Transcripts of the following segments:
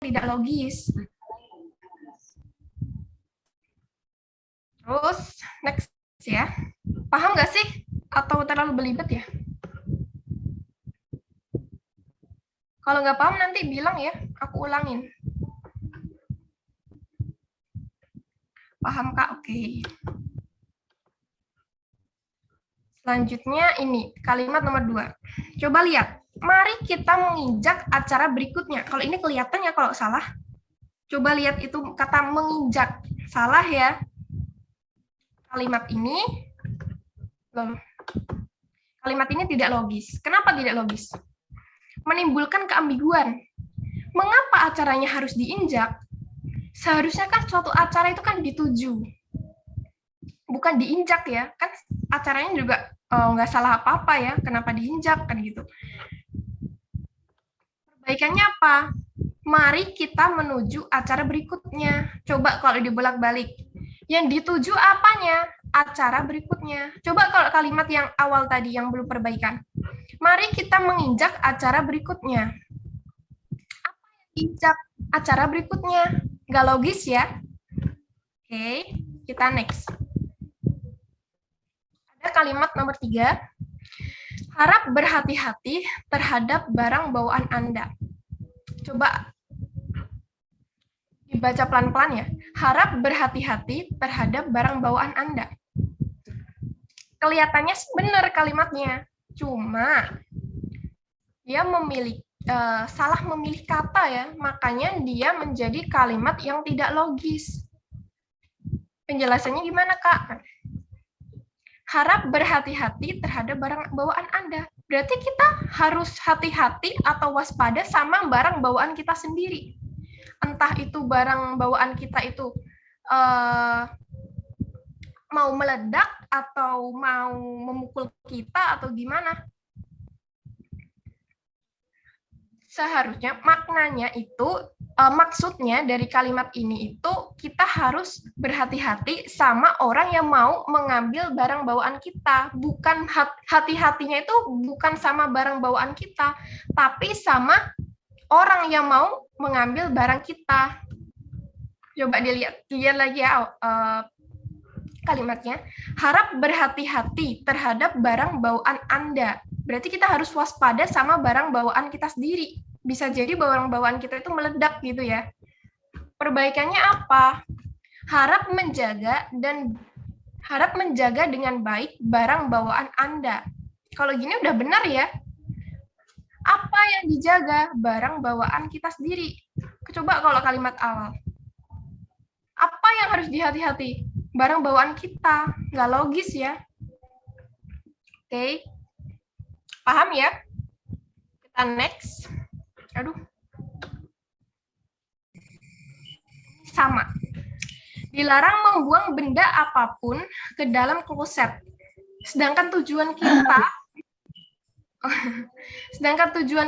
tidak logis. Terus, next ya. Paham nggak sih? Atau terlalu belibet ya? Kalau nggak paham nanti bilang ya, aku ulangin. Paham Kak? Oke. Selanjutnya ini, kalimat nomor 2. Coba lihat. Mari kita menginjak acara berikutnya. Kalau ini kelihatan ya kalau salah. Coba lihat itu kata menginjak. Salah ya. Kalimat ini tidak logis. Kenapa tidak logis? Menimbulkan keambiguan. Mengapa acaranya harus diinjak? Seharusnya kan suatu acara itu kan dituju, bukan diinjak ya. Kan acaranya juga nggak salah apa-apa ya, kenapa diinjak kan gitu. Perbaikannya apa? Mari kita menuju acara berikutnya. Coba kalau dibolak-balik. Yang dituju apanya? Acara berikutnya. Coba kalau kalimat yang awal tadi yang belum perbaikan. Mari kita menginjak acara berikutnya. Apa yang diinjak? Acara berikutnya. Nggak logis ya? Oke, kita next. Ada kalimat nomor 3. Harap berhati-hati terhadap barang bawaan Anda. Coba dibaca pelan-pelan ya. Harap berhati-hati terhadap barang bawaan Anda. Kelihatannya benar kalimatnya. Cuma dia salah memilih kata ya. Makanya dia menjadi kalimat yang tidak logis. Penjelasannya gimana, Kak? Harap berhati-hati terhadap barang bawaan Anda. Berarti kita harus hati-hati atau waspada sama barang bawaan kita sendiri. Entah itu barang bawaan kita itu mau meledak atau mau memukul kita atau gimana. Seharusnya maknanya itu, maksudnya dari kalimat ini itu kita harus berhati-hati sama orang yang mau mengambil barang bawaan kita. Bukan hati-hatinya itu bukan sama barang bawaan kita, tapi sama orang yang mau mengambil barang kita. Coba dilihat lagi ya kalimatnya. Harap berhati-hati terhadap barang bawaan Anda. Berarti kita harus waspada sama barang bawaan kita sendiri. Bisa jadi barang bawaan kita itu meledak gitu ya. Perbaikannya apa? Harap menjaga dengan baik barang bawaan Anda. Kalau gini udah benar ya. Apa yang dijaga? Barang bawaan kita sendiri. Coba kalau kalimat awal. Apa yang harus dihati-hati? Barang bawaan kita. Nggak logis ya. Oke. Paham ya? Kita next. Aduh. Sama. Dilarang membuang benda apapun ke dalam kloset. Sedangkan tujuan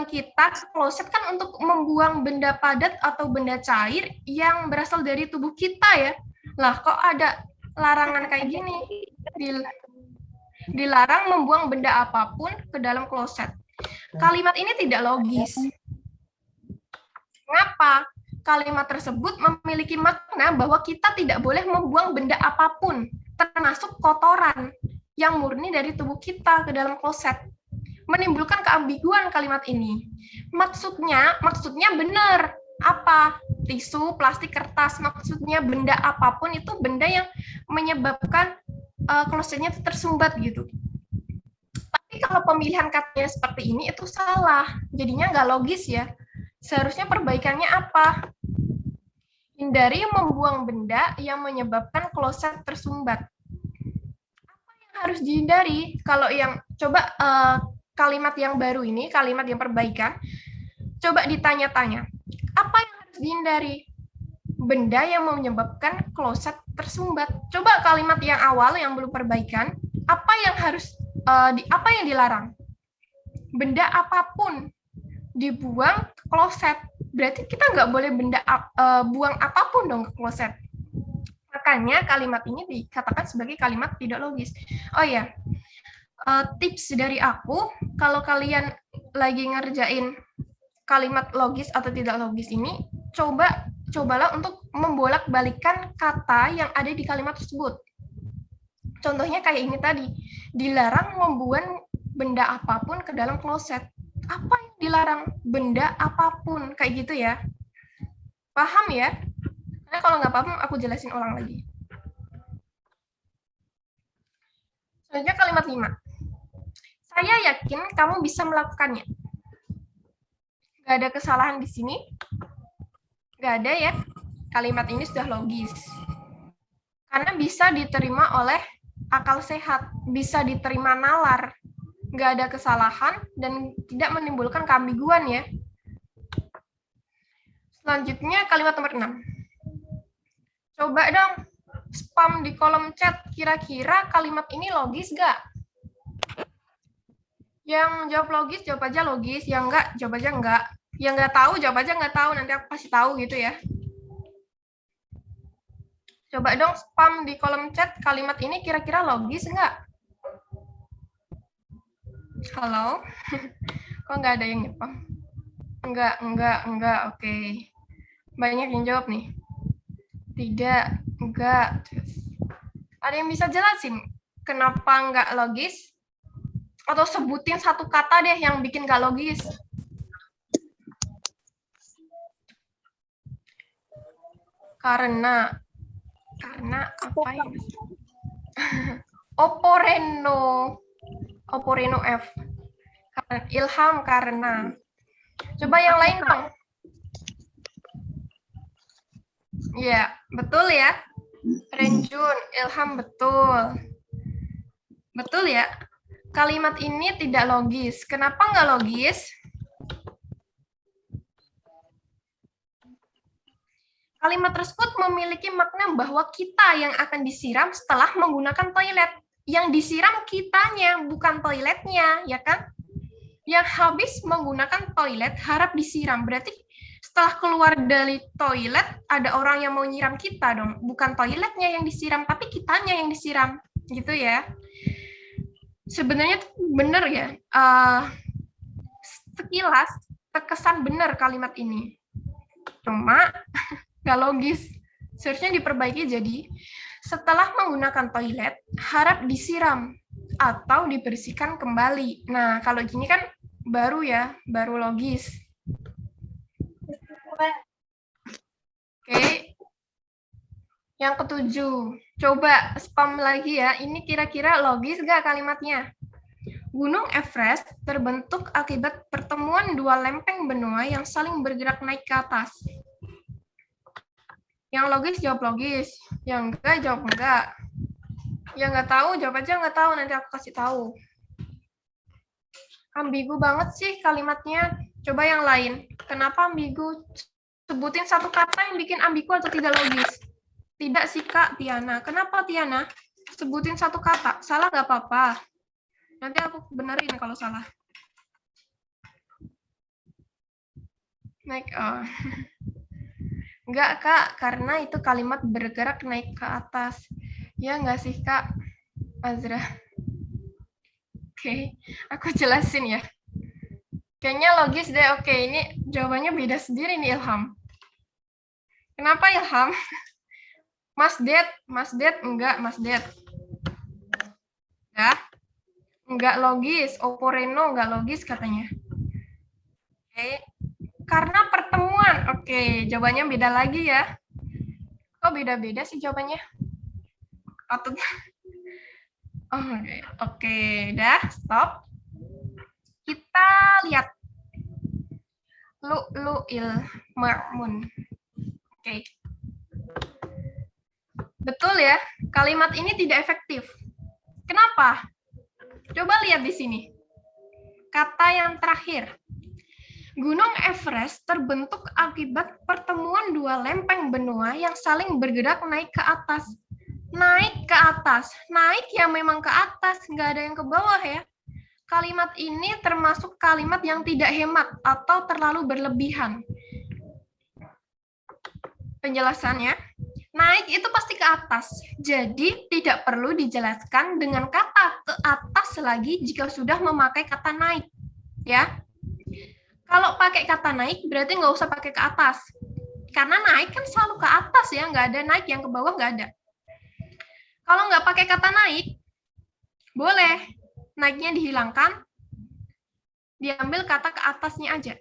kita ke kloset kan untuk membuang benda padat atau benda cair yang berasal dari tubuh kita ya. Lah, kok ada larangan kayak gini? Dilarang membuang benda apapun ke dalam kloset. Kalimat ini tidak logis. Mengapa? Kalimat tersebut memiliki makna bahwa kita tidak boleh membuang benda apapun, termasuk kotoran yang murni dari tubuh kita ke dalam kloset. Menimbulkan keambiguan kalimat ini. Maksudnya benar. Apa? Tisu, plastik, kertas. Maksudnya benda apapun itu benda yang menyebabkan klosetnya itu tersumbat gitu. Tapi kalau pemilihan katanya seperti ini itu salah. Jadinya nggak logis ya. Seharusnya perbaikannya apa? Hindari membuang benda yang menyebabkan kloset tersumbat. Apa yang harus dihindari? Kalau yang coba kalimat yang baru ini, kalimat yang perbaikan, coba ditanya-tanya. Apa yang harus dihindari? Benda yang menyebabkan kloset tersumbat. Coba kalimat yang awal yang belum perbaikan, apa yang dilarang? Benda apapun dibuang ke kloset. Berarti kita nggak boleh buang apapun dong ke kloset. Makanya kalimat ini dikatakan sebagai kalimat tidak logis. Oh ya, tips dari aku, kalau kalian lagi ngerjain kalimat logis atau tidak logis ini, cobalah untuk membolak-balikan kata yang ada di kalimat tersebut. Contohnya kayak ini tadi, dilarang membuang benda apapun ke dalam kloset. Apa yang dilarang? Benda apapun, kayak gitu ya. Paham ya? Nah, kalau nggak paham, aku jelasin ulang lagi. Selanjutnya kalimat 5. Saya yakin kamu bisa melakukannya. Nggak ada kesalahan di sini? Nggak ada ya? Kalimat ini sudah logis. Karena bisa diterima oleh akal sehat, bisa diterima nalar. Nggak ada kesalahan dan tidak menimbulkan keambiguan ya. Selanjutnya kalimat nomor 6. Coba dong spam di kolom chat, kira-kira kalimat ini logis nggak? Yang jawab logis, jawab aja logis. Yang enggak, jawab aja enggak. Yang nggak tahu, jawab aja nggak tahu. Nanti aku kasih tahu gitu ya. Coba dong spam di kolom chat, kalimat ini kira-kira logis nggak? Halo? Kok nggak ada yang nyepam? Enggak. Oke. Banyak yang jawab nih. Tidak, enggak. Ada yang bisa jelasin kenapa nggak logis? Atau sebutin satu kata deh yang bikin nggak logis. Karena apa ya? Oporeno F. Ilham karena. Coba yang lain dong. Ya, betul ya. Renjun, Ilham betul. Betul ya. Kalimat ini tidak logis. Kenapa nggak logis? Kalimat tersebut memiliki makna bahwa kita yang akan disiram setelah menggunakan toilet. Yang disiram kitanya, bukan toiletnya, ya kan? Yang habis menggunakan toilet harap disiram. Berarti setelah keluar dari toilet, ada orang yang mau nyiram kita dong. Bukan toiletnya yang disiram, tapi kitanya yang disiram. Gitu ya. Sebenarnya benar ya. Sekilas terkesan benar kalimat ini. Cuma nggak logis. Seharusnya diperbaiki jadi setelah menggunakan toilet harap disiram atau dibersihkan kembali. Nah, kalau gini kan baru ya, baru logis. Oke. Yang ketujuh, coba spam lagi ya. Ini kira-kira logis nggak kalimatnya? Gunung Everest terbentuk akibat pertemuan dua lempeng benua yang saling bergerak naik ke atas. Yang logis jawab logis, yang enggak jawab enggak. Yang nggak tahu jawab aja nggak tahu, nanti aku kasih tahu. Ambigu banget sih kalimatnya. Coba yang lain. Kenapa ambigu? Sebutin satu kata yang bikin ambigu atau tidak logis. Tidak sih Kak, Tiana. Kenapa Tiana? Sebutin satu kata. Salah nggak apa-apa. Nanti aku benerin kalau salah. Naik. Enggak, Kak. Karena itu kalimat bergerak naik ke atas. Ya nggak sih, Kak? Azra. Oke, aku jelasin ya. Kayaknya logis deh. Oke, ini jawabannya beda sendiri nih, Ilham. Kenapa Ilham? Mas Det, enggak, Mas Det. Ya, enggak logis. Oporeno enggak logis katanya. Oke, karena pertemuan. Oke, jawabannya beda lagi ya. Kok beda-beda sih jawabannya? Patut. Oke, dah, stop. Kita lihat. Lu'lu'il marmun. Oke. Betul ya, kalimat ini tidak efektif. Kenapa? Coba lihat di sini. Kata yang terakhir. Gunung Everest terbentuk akibat pertemuan dua lempeng benua yang saling bergerak naik ke atas. Naik ke atas. Naik ya memang ke atas, nggak ada yang ke bawah ya. Kalimat ini termasuk kalimat yang tidak hemat atau terlalu berlebihan. Penjelasannya, naik itu pasti ke atas. Jadi tidak perlu dijelaskan dengan kata ke atas lagi jika sudah memakai kata naik. Ya. Kalau pakai kata naik berarti nggak usah pakai ke atas. Karena naik kan selalu ke atas ya, nggak ada naik yang ke bawah, nggak ada. Kalau nggak pakai kata naik, boleh naiknya dihilangkan, diambil kata ke atasnya aja.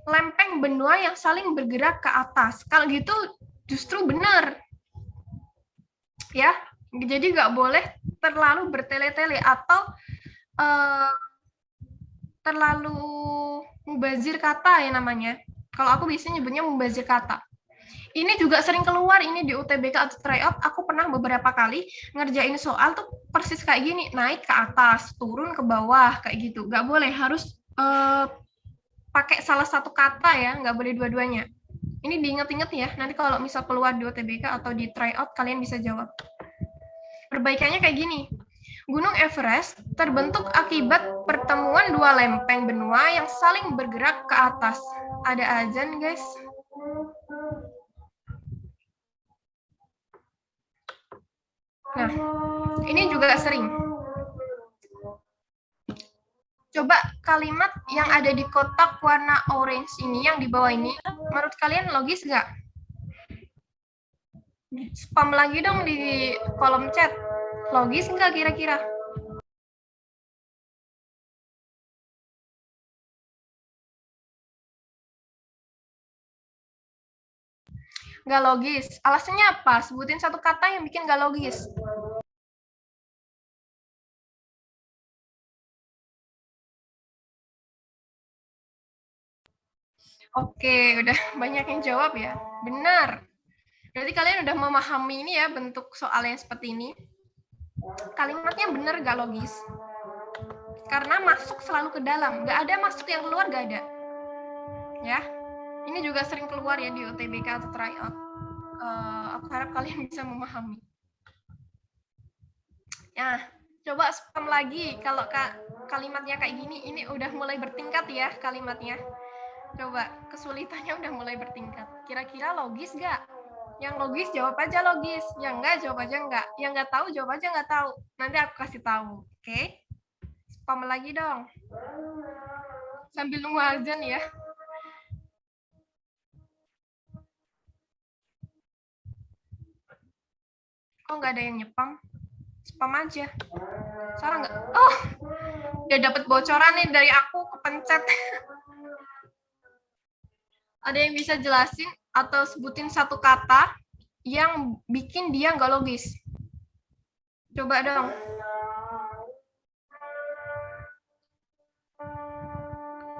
Lempeng benua yang saling bergerak ke atas. Kalau gitu justru benar. Ya, jadi nggak boleh terlalu bertele-tele atau terlalu mubazir kata ya namanya. Kalau aku biasanya nyebutnya mubazir kata. Ini juga sering keluar ini di UTBK atau tryout. Aku pernah beberapa kali ngerjain soal tuh persis kayak gini, naik ke atas, turun ke bawah, kayak gitu. Nggak boleh, harus pakai salah satu kata ya, nggak boleh dua-duanya. Ini diinget-inget ya, nanti kalau misal keluar di UTBK atau di tryout, kalian bisa jawab. Perbaikannya kayak gini. Gunung Everest terbentuk akibat pertemuan dua lempeng benua yang saling bergerak ke atas. Ada azan, guys. Nah, ini juga sering. Coba kalimat yang ada di kotak warna orange ini, yang di bawah ini, menurut kalian logis nggak? Spam lagi dong di kolom chat. Logis nggak kira-kira? Nggak logis. Alasannya apa? Sebutin satu kata yang bikin nggak logis. Oke, udah banyak yang jawab ya. Benar. Berarti kalian udah memahami ini ya, bentuk soal yang seperti ini. Kalimatnya benar nggak logis. Karena masuk selalu ke dalam. Nggak ada masuk yang keluar, nggak ada. Ya. Ini juga sering keluar ya di UTBK atau tryout. Aku harap kalian bisa memahami. Nah, coba spam lagi. Kalau kalimatnya kayak gini, ini udah mulai bertingkat ya kalimatnya. Coba, kesulitannya udah mulai bertingkat. Kira-kira logis nggak? Yang logis jawab aja logis. Yang nggak jawab aja nggak. Yang nggak tahu jawab aja nggak tahu. Nanti aku kasih tahu. Oke? Spam lagi dong. Sambil nunggu azan ya. Oh, nggak ada yang nyepam. Spam aja. Sarah nggak? Oh, udah dapat bocoran nih dari aku, kepencet. Ada yang bisa jelasin atau sebutin satu kata yang bikin dia nggak logis? Coba dong.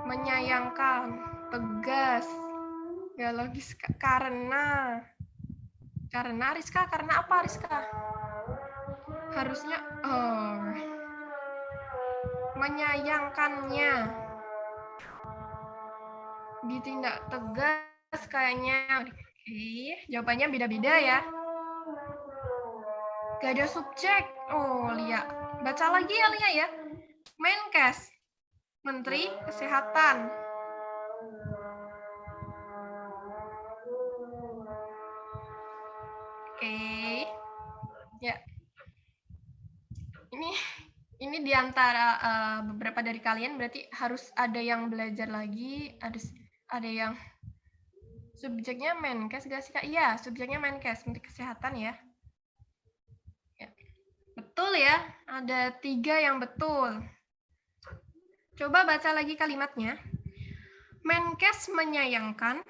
Menyayangkan, tegas, nggak logis. Karena Rizka, karena apa Rizka? Harusnya menyayangkannya, ditindak tegas kayaknya. Oke, jawabannya beda-beda ya. Gak ada subjek. Oh, Lia. Baca lagi ya, Lia ya. Menkes, Menteri Kesehatan. Oke. Ya. Ini diantara beberapa dari kalian berarti harus ada yang belajar lagi, ada yang subjeknya Menkes gak sih Kak? Iya, subjeknya Menkes, Menteri Kesehatan ya. Ya. Betul ya, ada 3 yang betul. Coba baca lagi kalimatnya. Menkes menyayangkan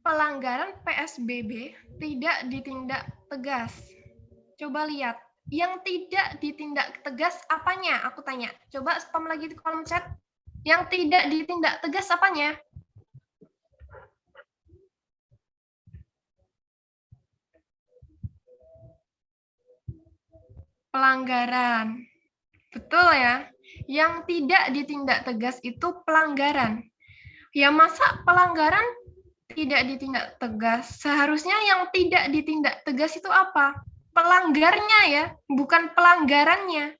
pelanggaran PSBB tidak ditindak tegas. Coba lihat. Yang tidak ditindak tegas apanya? Aku tanya. Coba spam lagi di kolom chat. Yang tidak ditindak tegas apanya? Pelanggaran. Betul ya. Yang tidak ditindak tegas itu pelanggaran. Ya masa pelanggaran tidak ditindak tegas? Seharusnya yang tidak ditindak tegas itu apa? Pelanggarnya ya, bukan pelanggarannya.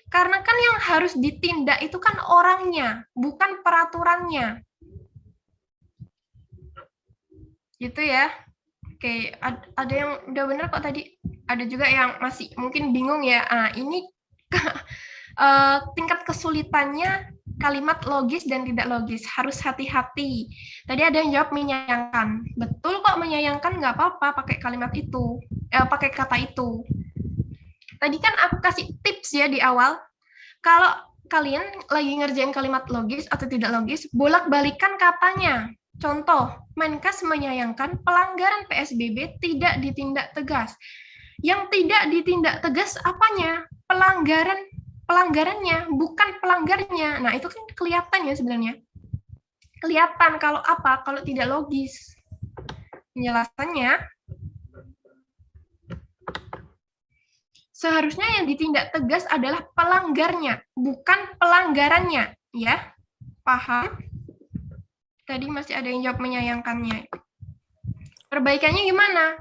Karena kan yang harus ditindak itu kan orangnya, bukan peraturannya. Gitu ya. Oke, ada yang udah bener kok tadi. Ada juga yang masih mungkin bingung ya. Ini tingkat kesulitannya kalimat logis dan tidak logis. Harus hati-hati. Tadi ada yang jawab menyayangkan. Betul kok, menyayangkan, nggak apa-apa pakai kalimat itu, pakai kata itu. Tadi kan aku kasih tips ya di awal. Kalau kalian lagi ngerjain kalimat logis atau tidak logis, bolak-balikan katanya. Contoh, Menkes menyayangkan pelanggaran PSBB tidak ditindak tegas. Yang tidak ditindak tegas apanya? Pelanggarannya, bukan pelanggarnya. Nah, itu kan kelihatan ya sebenarnya. Kelihatan kalau apa? Kalau tidak logis. Penjelasannya, seharusnya yang ditindak tegas adalah pelanggarnya, bukan pelanggarannya, ya. Paham? Tadi masih ada yang jawab menyayangkannya. Perbaikannya gimana?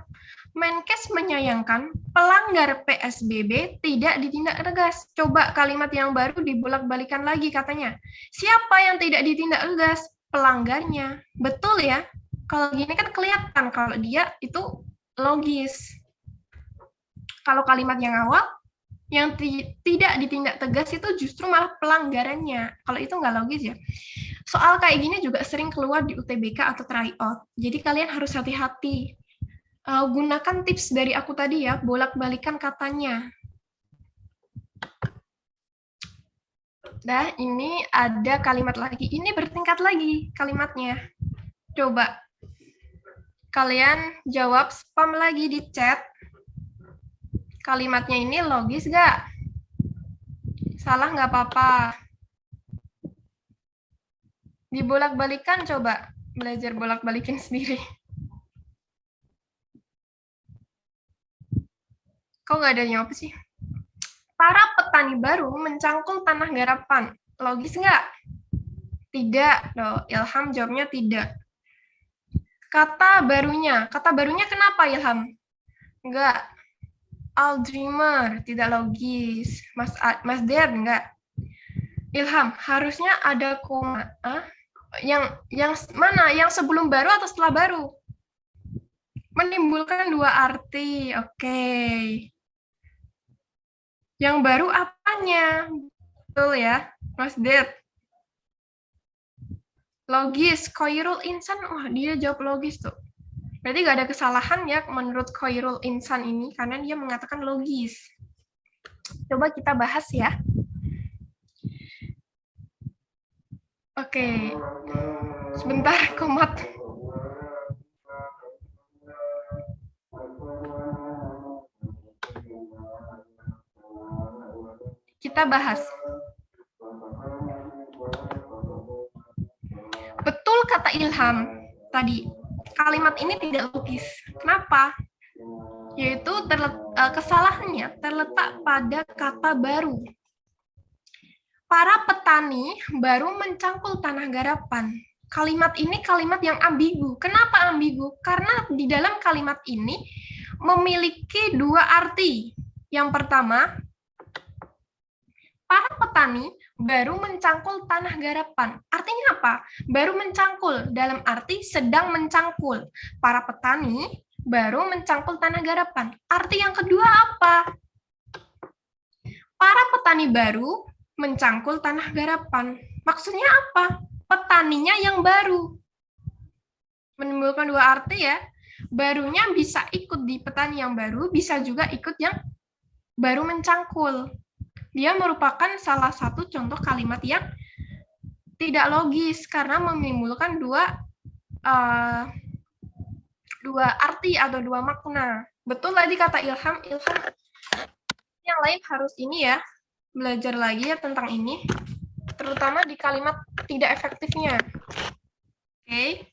Menkes menyayangkan pelanggar PSBB tidak ditindak tegas. Coba kalimat yang baru dibolak-balikan lagi katanya. Siapa yang tidak ditindak tegas? Pelanggarnya. Betul ya? Kalau gini kan kelihatan kalau dia itu logis. Kalau kalimat yang awal, yang tidak ditindak tegas itu justru malah pelanggarannya. Kalau itu nggak logis ya. Soal kayak gini juga sering keluar di UTBK atau tryout. Jadi kalian harus hati-hati. Gunakan tips dari aku tadi ya, bolak-balikan katanya. Nah, ini ada kalimat lagi. Ini bertingkat lagi kalimatnya. Coba kalian jawab spam lagi di chat. Kalimatnya ini logis nggak? Salah nggak apa-apa. Dibolak-balikan coba. Belajar bolak-balikin sendiri. Kok nggak ada yang apa sih? Para petani baru mencangkul tanah garapan. Logis nggak? Tidak. Loh, Ilham jawabnya tidak. Kata barunya kenapa Ilham? Enggak. Aldrimer, tidak logis. Mas Der, enggak. Ilham, harusnya ada koma. Yang mana? Yang sebelum baru atau setelah baru? Menimbulkan dua arti. Oke. Yang baru apanya? Betul ya, Mas Der. Logis, Khairul Insan. Wah, dia jawab logis tuh. Berarti nggak ada kesalahan ya menurut Khairul Insan ini, karena dia mengatakan logis. Coba kita bahas ya. Oke. Sebentar, komat. Kita bahas. Betul kata Ilham tadi, kalimat ini tidak logis. Kenapa? Yaitu kesalahannya terletak pada kata baru. Para petani baru mencangkul tanah garapan. Kalimat ini kalimat yang ambigu. Kenapa ambigu? Karena di dalam kalimat ini memiliki dua arti. Yang pertama, para petani baru mencangkul tanah garapan. Artinya apa? Baru mencangkul, dalam arti sedang mencangkul. Para petani baru mencangkul tanah garapan. Arti yang kedua apa? Para petani baru mencangkul tanah garapan. Maksudnya apa? Petaninya yang baru. Menimbulkan dua arti ya. Barunya bisa ikut di petani yang baru, bisa juga ikut yang baru mencangkul. Dia merupakan salah satu contoh kalimat yang tidak logis karena menimbulkan dua arti atau dua makna. Betul tadi kata Ilham. Yang lain harus ini ya, belajar lagi ya tentang ini, terutama di kalimat tidak efektifnya. Oke.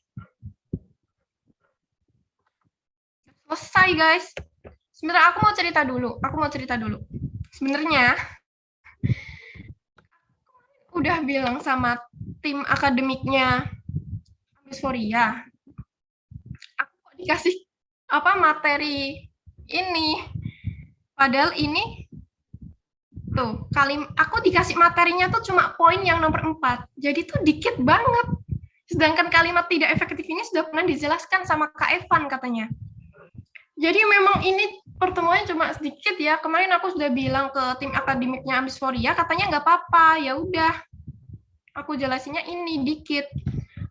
Selesai guys. Sebenarnya aku mau cerita dulu. Sebenarnya udah bilang sama tim akademiknya Ambisforia, aku kok dikasih materi ini, padahal ini tuh aku dikasih materinya tuh cuma poin yang nomor 4, jadi tuh dikit banget, sedangkan kalimat tidak efektif ini sudah pernah dijelaskan sama Kak Evan katanya. Jadi memang ini pertemuannya cuma sedikit ya. Kemarin aku sudah bilang ke tim akademiknya Ambisforia, katanya nggak apa-apa, ya udah. Aku jelasinnya ini dikit.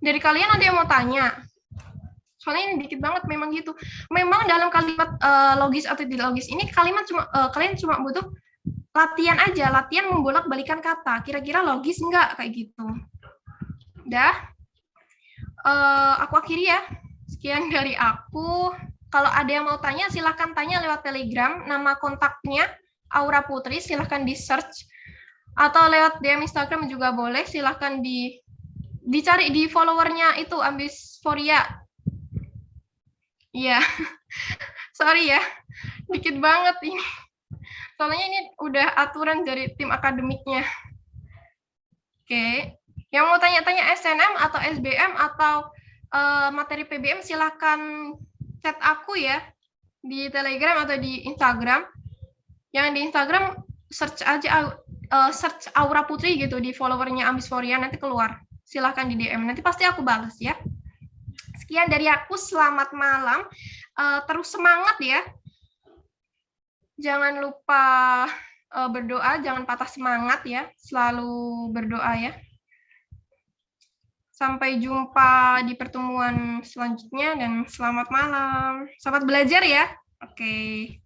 Dari kalian ada yang mau tanya? Soalnya ini dikit banget memang gitu. Memang dalam kalimat logis atau tidak logis ini kalian cuma butuh latihan aja, latihan membolak-balikan kata. Kira-kira logis nggak kayak gitu? Udah, aku akhiri ya. Sekian dari aku. Kalau ada yang mau tanya, silahkan tanya lewat Telegram. Nama kontaknya Aura Putri, silahkan di search. Atau lewat DM Instagram juga boleh. Silahkan dicari di followernya itu Ambisforia. Iya, sorry ya, dikit banget ini. Soalnya ini udah aturan dari tim akademiknya. Oke, yang mau tanya-tanya SNM atau SBM atau materi PBM silahkan chat aku ya di Telegram atau di Instagram. Yang di Instagram search aja search Aura Putri gitu di followernya Ambisforia, nanti keluar. Silahkan di DM, nanti pasti aku balas ya. Sekian dari aku, selamat malam. Terus semangat ya. Jangan lupa berdoa, jangan patah semangat ya. Selalu berdoa ya. Sampai jumpa di pertemuan selanjutnya dan selamat malam. Selamat belajar ya. Oke.